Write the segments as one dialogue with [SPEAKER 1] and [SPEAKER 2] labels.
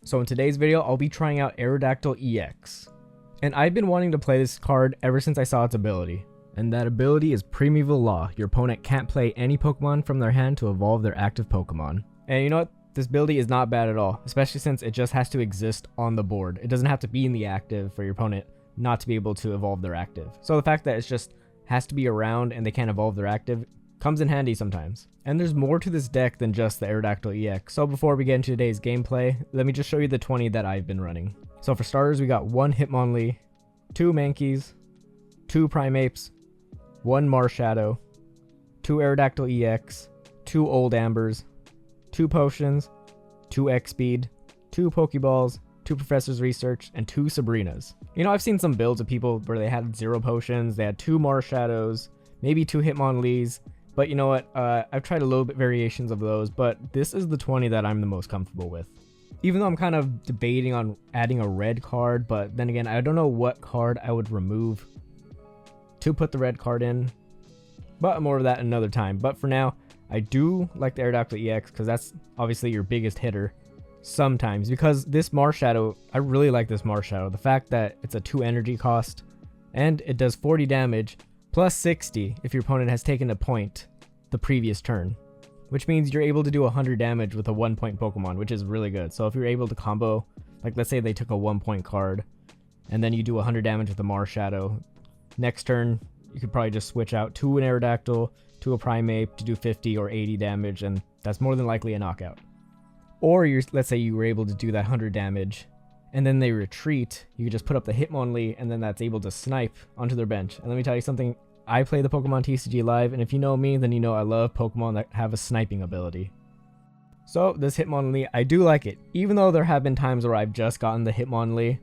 [SPEAKER 1] So in today's video, I'll be trying out Aerodactyl EX. And I've been wanting to play this card ever since I saw its ability. And that ability is Primeval Law. Your opponent can't play any Pokemon from their hand to evolve their active Pokemon. And you know what? This ability is not bad at all, especially since it just has to exist on the board. It doesn't have to be in the active for your opponent not to be able to evolve their active. So the fact that it's just has to be around and they can't evolve their active comes in handy sometimes. And there's more to this deck than just the Aerodactyl EX. So before we get into today's gameplay, let me just show you the 20 that I've been running. So for starters, we got 1 Hitmonlee, 2 Mankeys, 2 Primeapes, 1 Marshadow, 2 Aerodactyl EX, 2 Old Ambers, 2 Potions, 2 X-Speed, 2 Pokeballs, 2 Professor's Research, and 2 Sabrinas. You know, I've seen some builds of people where they had 0 potions, they had 2 Marshadows, maybe 2 Hitmonlees, but you know what, I've tried a little bit variations of those, but this is the 20 that I'm the most comfortable with. Even though I'm kind of debating on adding a red card, but then again, I don't know what card I would remove to put the red card in, but more of that another time. But for now, I do like the Aerodactyl EX because that's obviously your biggest hitter sometimes, because this Marshadow, I really like this Marshadow. The fact that it's a 2 energy cost and it does 40 damage plus 60 if your opponent has taken a point the previous turn, which means you're able to do 100 damage with a 1-point Pokemon, which is really good. So if you're able to combo, like let's say they took a 1-point card and then you do 100 damage with a Marshadow, next turn you could probably just switch out to an Aerodactyl to a Primeape to do 50 or 80 damage, and that's more than likely a knockout. Or let's say you were able to do that 100 damage and then they retreat, you could just put up the Hitmonlee and then that's able to snipe onto their bench. And let me tell you something, I play the Pokemon TCG Live, and if you know me, then you know I love Pokemon that have a sniping ability. So this Hitmonlee, I do like it, even though there have been times where I've just gotten the Hitmonlee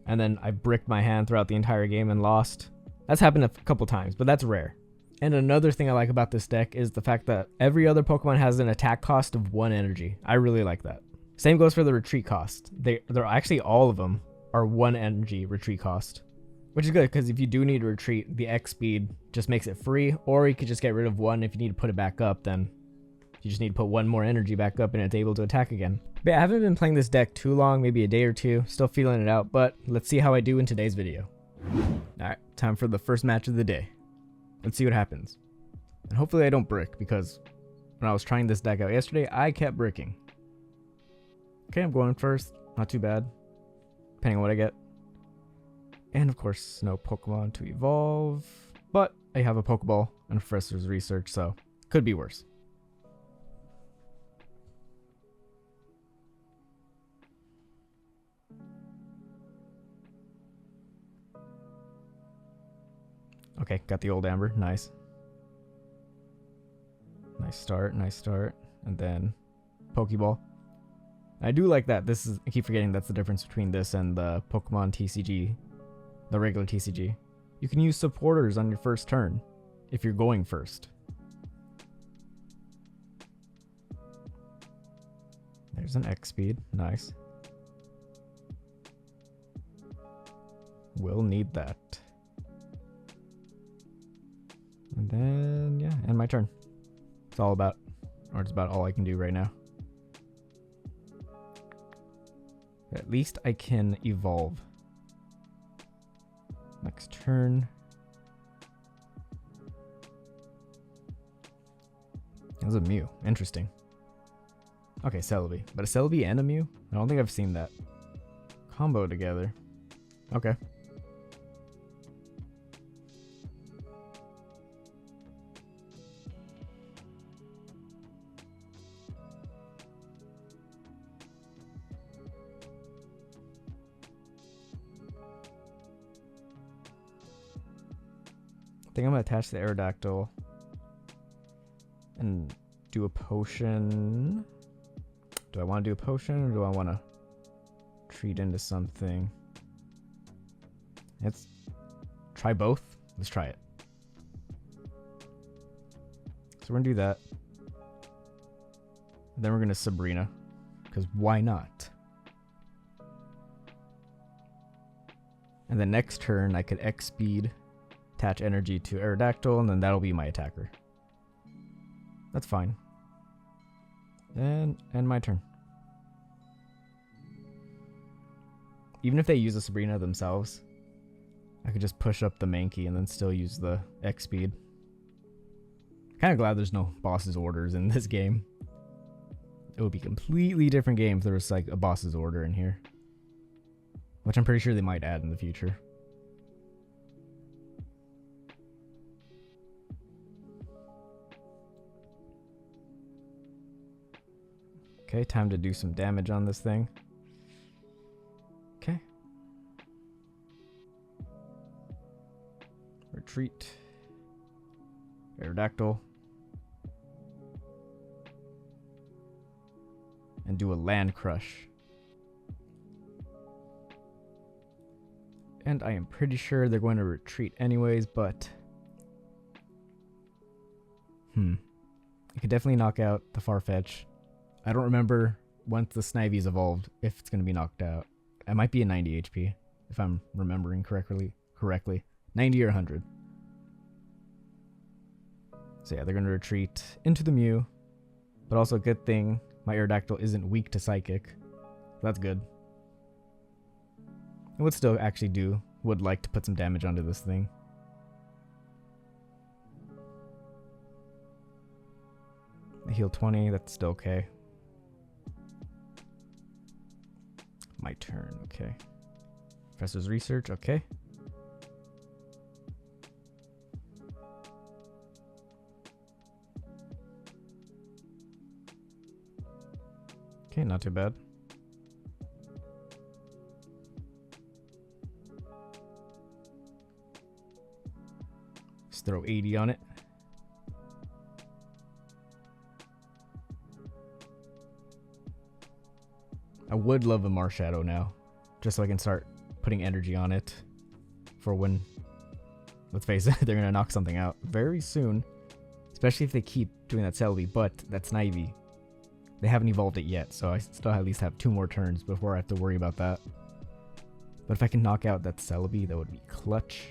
[SPEAKER 1] and then I bricked my hand throughout the entire game and lost. That's happened a couple times, but that's rare. And another thing I like about this deck is the fact that every other Pokemon has an attack cost of 1 energy. I really like that. Same goes for the retreat cost. They're actually, all of them are 1 energy retreat cost, which is good because if you do need to retreat, the X speed just makes it free, or you could just get rid of 1. If you need to put it back up, then you just need to put 1 more energy back up and it's able to attack again. But yeah, I haven't been playing this deck too long, maybe a day or two, still feeling it out, but let's see how I do in today's video. Alright, time for the first match of the day. Let's see what happens. And hopefully I don't brick, because when I was trying this deck out yesterday, I kept bricking. Okay, I'm going first. Not too bad, depending on what I get. And of course, no Pokemon to evolve. But I have a Pokeball and a Professor's Research, so could be worse. Okay, got the Old Amber. Nice. Nice start, nice start. And then Pokeball. I do like that. I keep forgetting that's the difference between this and the Pokemon TCG, the regular TCG. You can use supporters on your first turn if you're going first. There's an X speed. Nice. We'll need that. And then, yeah, and my turn. It's all about, or it's about all I can do right now. At least I can evolve. Next turn. That's a Mew. Interesting. Okay, Celebi. But a Celebi and a Mew? I don't think I've seen that combo together. Okay. I think I'm going to attach the Aerodactyl and do a potion. Do I want to do a potion, or do I want to treat into something? Let's try both. Let's try it. So we're going to do that. And then we're going to Sabrina, because why not? And the next turn I could X speed, attach energy to Aerodactyl, and then that'll be my attacker. That's fine. And end my turn. Even if they use a Sabrina themselves, I could just push up the Mankey and then still use the X speed. Kind of glad there's no boss's orders in this game. It would be a completely different game if there was like a boss's order in here, which I'm pretty sure they might add in the future. Okay, time to do some damage on this thing. Okay. Retreat. Aerodactyl. And do a land crush. And I am pretty sure they're going to retreat anyways, but I could definitely knock out the Farfetch. I don't remember once the Snivy's evolved if it's going to be knocked out. It might be a 90 HP if I'm remembering correctly. 90 or 100. So yeah, they're going to retreat into the Mew. But also a good thing my Aerodactyl isn't weak to Psychic. So that's good. I would still actually would like to put some damage onto this thing. I heal 20, that's still okay. My turn, okay. Professor's Research, okay. Okay, not too bad. Just throw 80 on it. I would love a Marshadow now, just so I can start putting energy on it for when, let's face it, they're going to knock something out very soon, especially if they keep doing that Celebi, but that Snivy, they haven't evolved it yet, so I still at least have 2 more turns before I have to worry about that. But if I can knock out that Celebi, that would be clutch.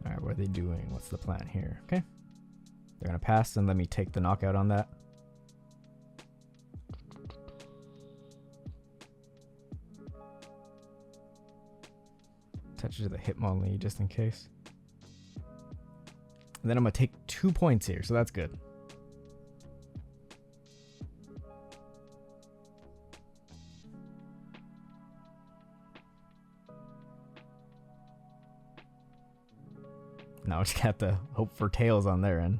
[SPEAKER 1] Alright, what are they doing? What's the plan here? Okay. They're going to pass and let me take the knockout on that. Touch to the Hitmonlee just in case. And then I'm going to take 2 points here, so that's good. Now I just got to hope for tails on their end.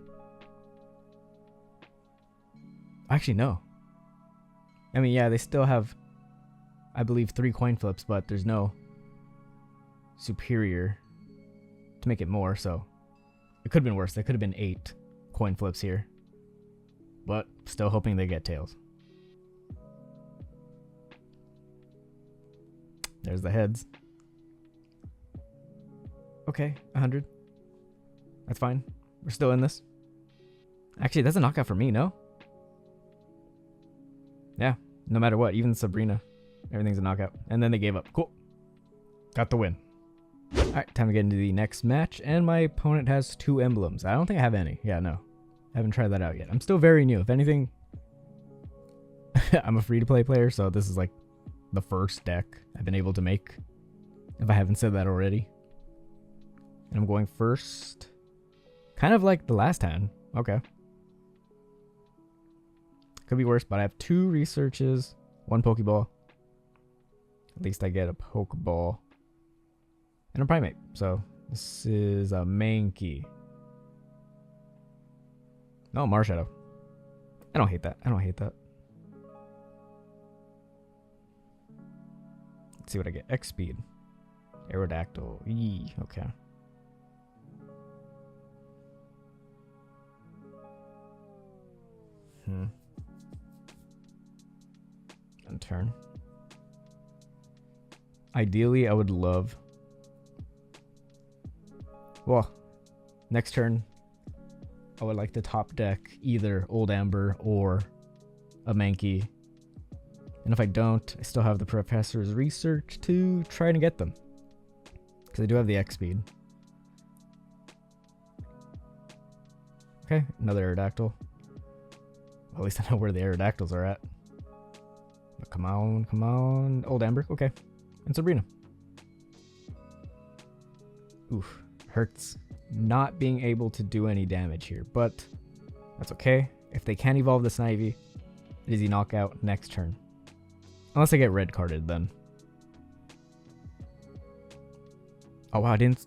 [SPEAKER 1] Actually, no. I mean, yeah, they still have, I believe, 3 coin flips, but there's no superior to make it more, so it could have been worse. There could have been 8 coin flips here, but still hoping they get tails. There's the heads. Okay, 100. That's fine. We're still in this. Actually, that's a knockout for me, no? Yeah, no matter what, even Sabrina, everything's a knockout. And then they gave up. Cool. Got the win. Alright, time to get into the next match, and my opponent has 2 emblems. I don't think I have any. Yeah, no. I haven't tried that out yet. I'm still very new. If anything, I'm a free-to-play player, so this is like the first deck I've been able to make, if I haven't said that already. And I'm going first. Kind of like the last hand. Okay. Could be worse, but I have 2 researches, 1 Pokeball. At least I get a Pokeball. And a Primeape. So this is a Mankey. No, Marshadow. I don't hate that. I don't hate that. Let's see what I get. X speed. Aerodactyl. Yee. Okay. And turn. Ideally, I would love. Well, next turn, I would like to top deck either Old Amber or a Mankey. And if I don't, I still have the Professor's Research to try to get them. Because I do have the X speed. Okay, another Aerodactyl. Well, at least I know where the Aerodactyls are at. Come on, come on. Old Amber, okay. And Sabrina. Oof, hurts not being able to do any damage here, but that's okay. If they can evolve the Snivy, easy knockout next turn. Unless I get red carded then. Oh wow, I didn't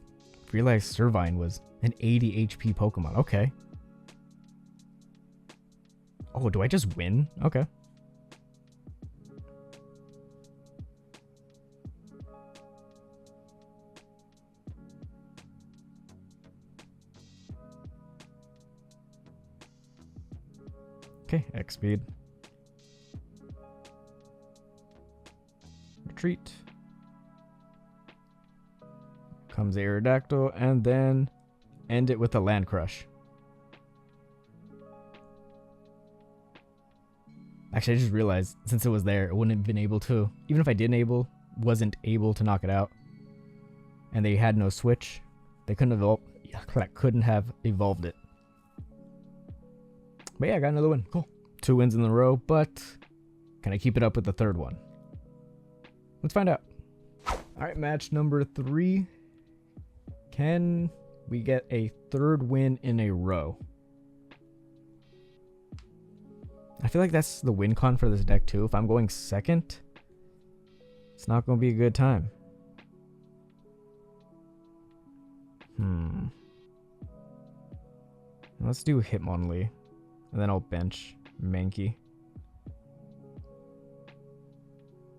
[SPEAKER 1] realize Servine was an 80 HP Pokemon. Okay. Oh, do I just win? Okay. Okay, X speed. Retreat. Comes Aerodactyl, and then end it with a Land Crush. Actually, I just realized since it was there, it wouldn't have been able to. Even if I wasn't able to knock it out, and they had no switch, they couldn't have evolved it. But yeah, I got another win. Cool. 2 wins in a row, but can I keep it up with the third one? Let's find out. Alright, match number 3. Can we get a third win in a row? I feel like that's the win con for this deck too. If I'm going second, it's not going to be a good time. Let's do Hitmonlee. And then I'll bench Mankey.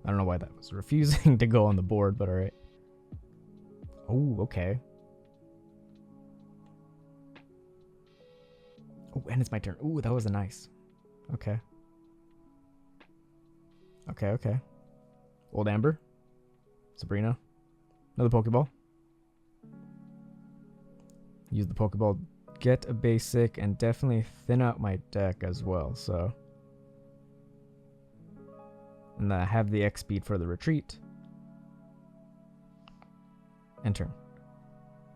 [SPEAKER 1] I don't know why that was refusing to go on the board, but alright. Oh, okay. Oh, and it's my turn. Ooh, that was a nice. Okay. Okay. Old Amber. Sabrina. Another Pokeball. Use the Pokeball. Get a basic and definitely thin out my deck as well, so. And I have the X speed for the retreat. And turn.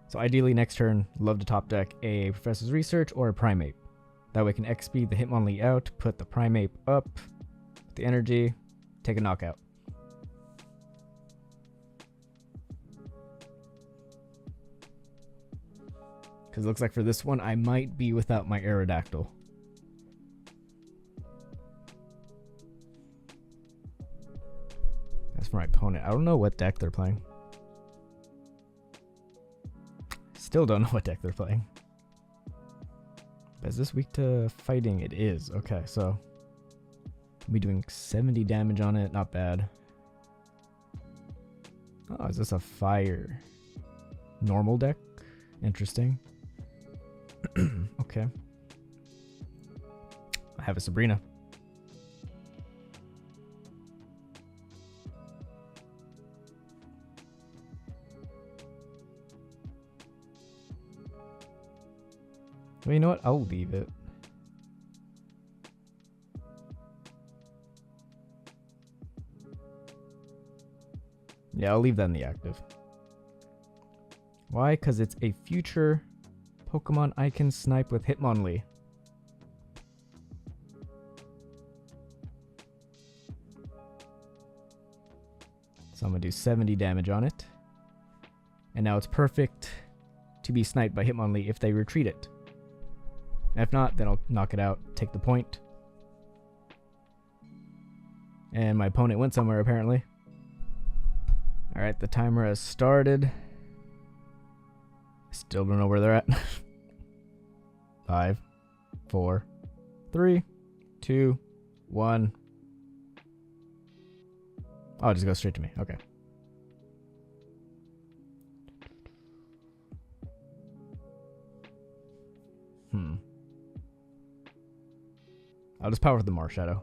[SPEAKER 1] So ideally next turn, love to top deck a Professor's Research or a Primeape. That way I can X speed the Hitmonlee out, put the Primeape up, with the energy, take a knockout. Because it looks like for this one, I might be without my Aerodactyl. That's for my opponent. I don't know what deck they're playing. Still don't know what deck they're playing. But is this weak to fighting? It is. Okay, so I'll be doing 70 damage on it. Not bad. Oh, is this a fire normal deck? Interesting. Okay. I have a Sabrina. Well, you know what? I'll leave it. Yeah, I'll leave that in the active. Why? Because it's a future Pokemon I can snipe with Hitmonlee. So I'm going to do 70 damage on it. And now it's perfect to be sniped by Hitmonlee if they retreat it. And if not, then I'll knock it out, take the point. And my opponent went somewhere apparently. Alright, the timer has started. Still don't know where they're at. 5, 4, 3, 2, 1. Oh, just go straight to me. Okay. I'll just power the Marshadow.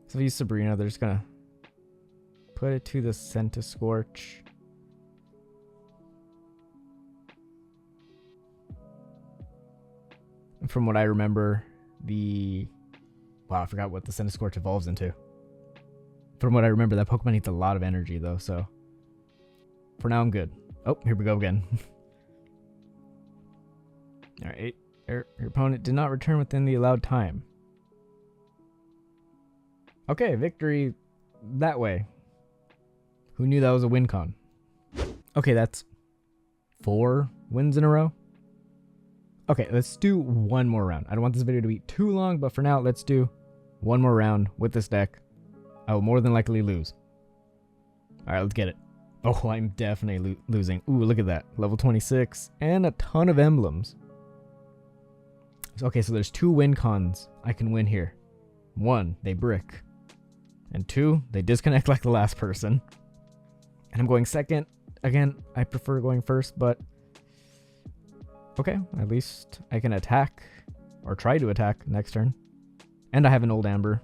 [SPEAKER 1] So if I use Sabrina, they're just gonna put it to the Centiskorch. From what I remember, wow, I forgot what the Centiskorch evolves into. From what I remember, that Pokemon needs a lot of energy though, so for now I'm good. Oh, here we go again. Alright, your opponent did not return within the allowed time. Okay, victory that way. Who knew that was a win con? Okay, that's 4 wins in a row. Okay, let's do one more round. I don't want this video to be too long, but for now, let's do one more round with this deck. I will more than likely lose. All right, let's get it. Oh, I'm definitely losing. Ooh, look at that. Level 26 and a ton of emblems. Okay, so there's 2 win cons I can win here. 1, they brick. And 2, they disconnect like the last person. And I'm going second. Again, I prefer going first, but okay, at least I can attack or try to attack next turn. And I have an old amber.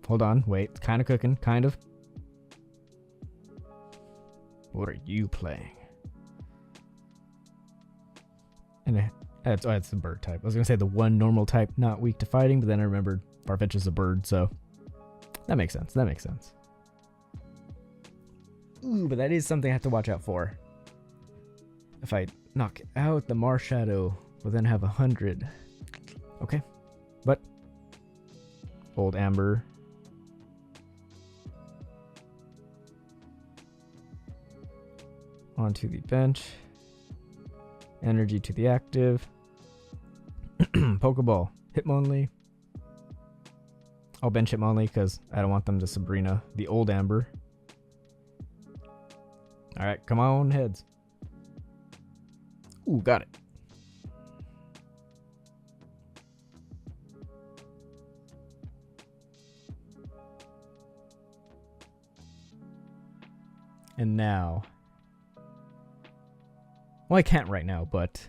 [SPEAKER 1] Hold on, wait, it's kind of cooking, kind of. What are you playing? And it's a bird type. I was gonna say the one normal type, not weak to fighting, but then I remembered Farfetch is a bird, so that makes sense. That makes sense. Ooh, but that is something I have to watch out for. If I knock out the Marshadow, we'll then have 100. Okay, but old amber. Onto the bench. Energy to the active. Pokeball. Hitmonlee. I'll bench Hitmonlee because I don't want them to Sabrina the old amber. Alright, come on, heads. Ooh, got it. And now... well, I can't right now, but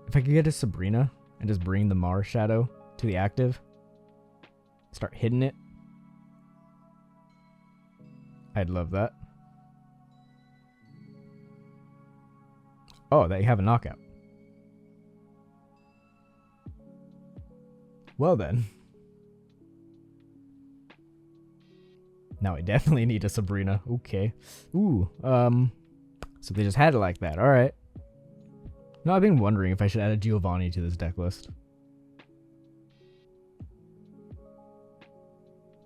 [SPEAKER 1] if I could get a Sabrina and just bring the Marshadow to the active, start hitting it, I'd love that. Oh, they have a knockout. Well then. Now I definitely need a Sabrina. Okay. Ooh, so they just had it like that. Alright. No, I've been wondering if I should add a Giovanni to this deck list.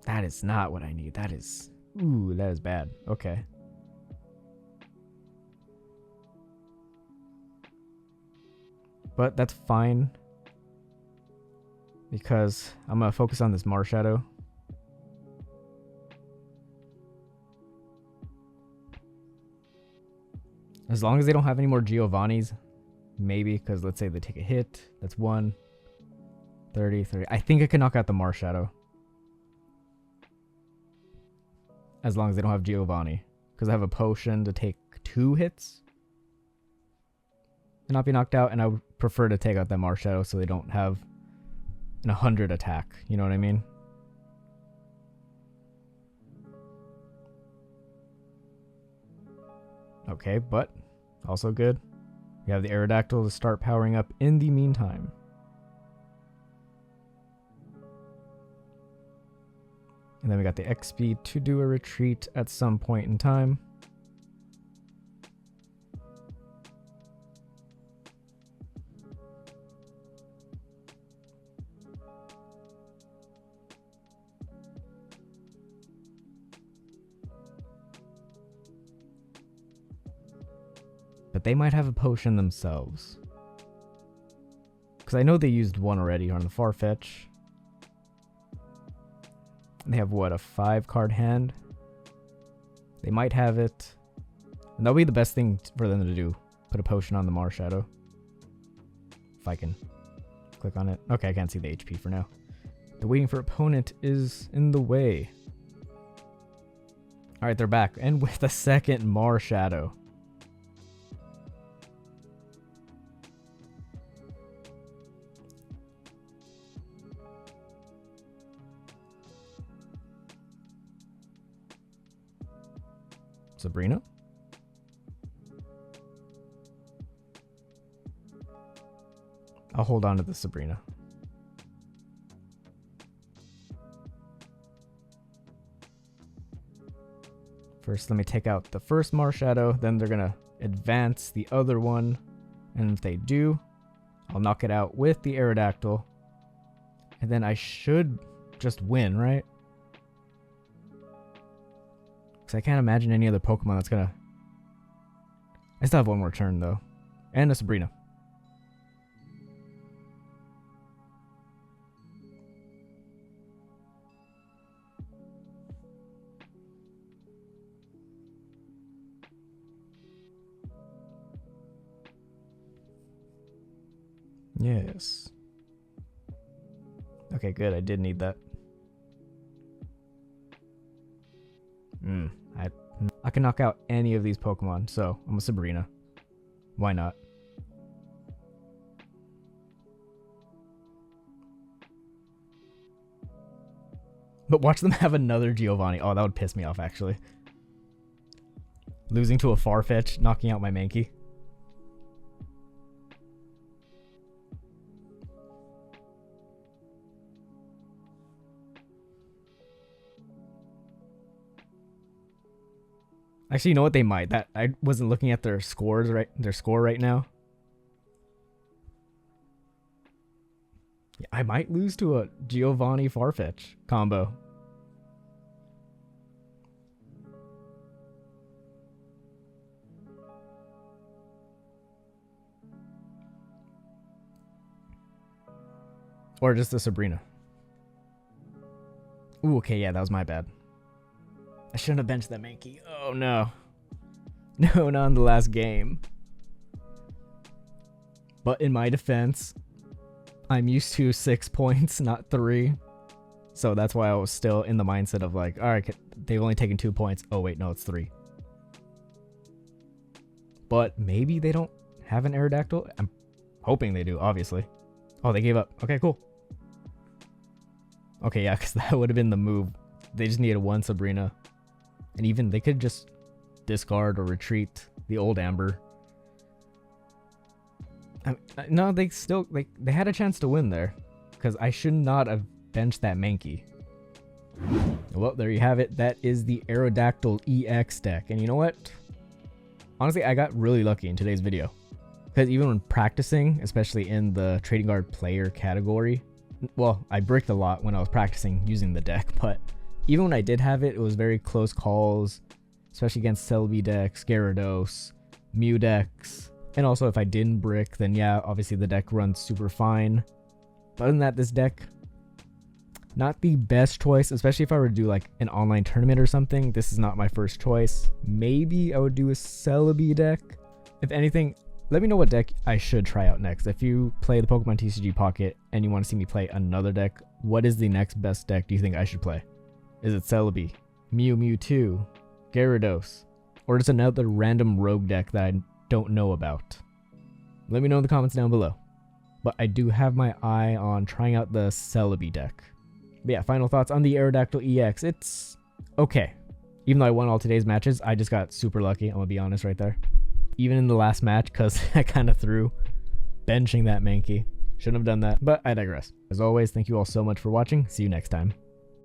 [SPEAKER 1] That is not what I need. That is... ooh, that is bad. Okay. But that's fine. Because I'm going to focus on this Marshadow. As long as they don't have any more Giovannis. Maybe, because let's say they take a hit. That's 1. 30, 30. I think I can knock out the Marshadow. As long as they don't have Giovanni. Because I have a potion to take 2 hits. And not be knocked out. And I would prefer to take out that Marshadow so they don't have an 100 attack. You know what I mean? Okay, but also good. We have the Aerodactyl to start powering up in the meantime. And then we got the XP to do a retreat at some point in time. But they might have a potion themselves. Because I know they used one already on the Farfetch. They have what, a 5-card hand? They might have it. And that'll be the best thing for them to do. Put a potion on the Marshadow. If I can click on it. Okay, I can't see the HP for now. The waiting for opponent is in the way. Alright, they're back. And with a second Marshadow. Sabrina? I'll hold on to the Sabrina. First, let me take out the first Marshadow, then they're gonna advance the other one, and if they do, I'll knock it out with the Aerodactyl, and then I should just win, right? Because I can't imagine any other Pokemon that's gonna... I still have one more turn, though. And a Sabrina. Yes. Okay, good. I did need that. I can knock out any of these Pokemon, so I'm a Sabrina. Why not? But watch them have another Giovanni. Oh, that would piss me off, actually. Losing to a Farfetch, knocking out my Mankey. Actually, you know what? They might. That I wasn't looking at their scores their score right now. Yeah, I might lose to a Giovanni Farfetch combo. Or just a Sabrina. Ooh, okay, yeah, that was my bad. I shouldn't have benched that Mankey. Oh no. No, not in the last game. But in my defense, I'm used to 6 points, not 3. So that's why I was still in the mindset of like, alright, they've only taken 2 points. Oh wait, no, it's 3. But maybe they don't have an Aerodactyl. I'm hoping they do, obviously. Oh, they gave up. Okay, cool. Okay, yeah, because that would have been the move. They just needed one Sabrina. And even they could just discard or retreat the old Amber. No, they still they had a chance to win there, because I should not have benched that Mankey. Well, there you have it. That is the Aerodactyl EX deck. And you know what? Honestly, I got really lucky in today's video, because even when practicing, especially in the trading card player category, well, I bricked a lot when I was practicing using the deck, but even when I did have it, it was very close calls, especially against Celebi decks, Gyarados, Mew decks. And also if I didn't brick, then yeah, obviously the deck runs super fine. But other than that, this deck, not the best choice, especially if I were to do like an online tournament or something. This is not my first choice. Maybe I would do a Celebi deck. If anything, let me know what deck I should try out next. If you play the Pokemon TCG Pocket and you want to see me play another deck, what is the next best deck do you think I should play? Is it Celebi, Mew Mewtwo, Gyarados, or just another random rogue deck that I don't know about? Let me know in the comments down below. But I do have my eye on trying out the Celebi deck. But yeah, final thoughts on the Aerodactyl EX. It's okay. Even though I won all today's matches, I just got super lucky. I'm going to be honest right there. Even in the last match, because I kind of threw benching that Mankey. Shouldn't have done that, but I digress. As always, thank you all so much for watching. See you next time.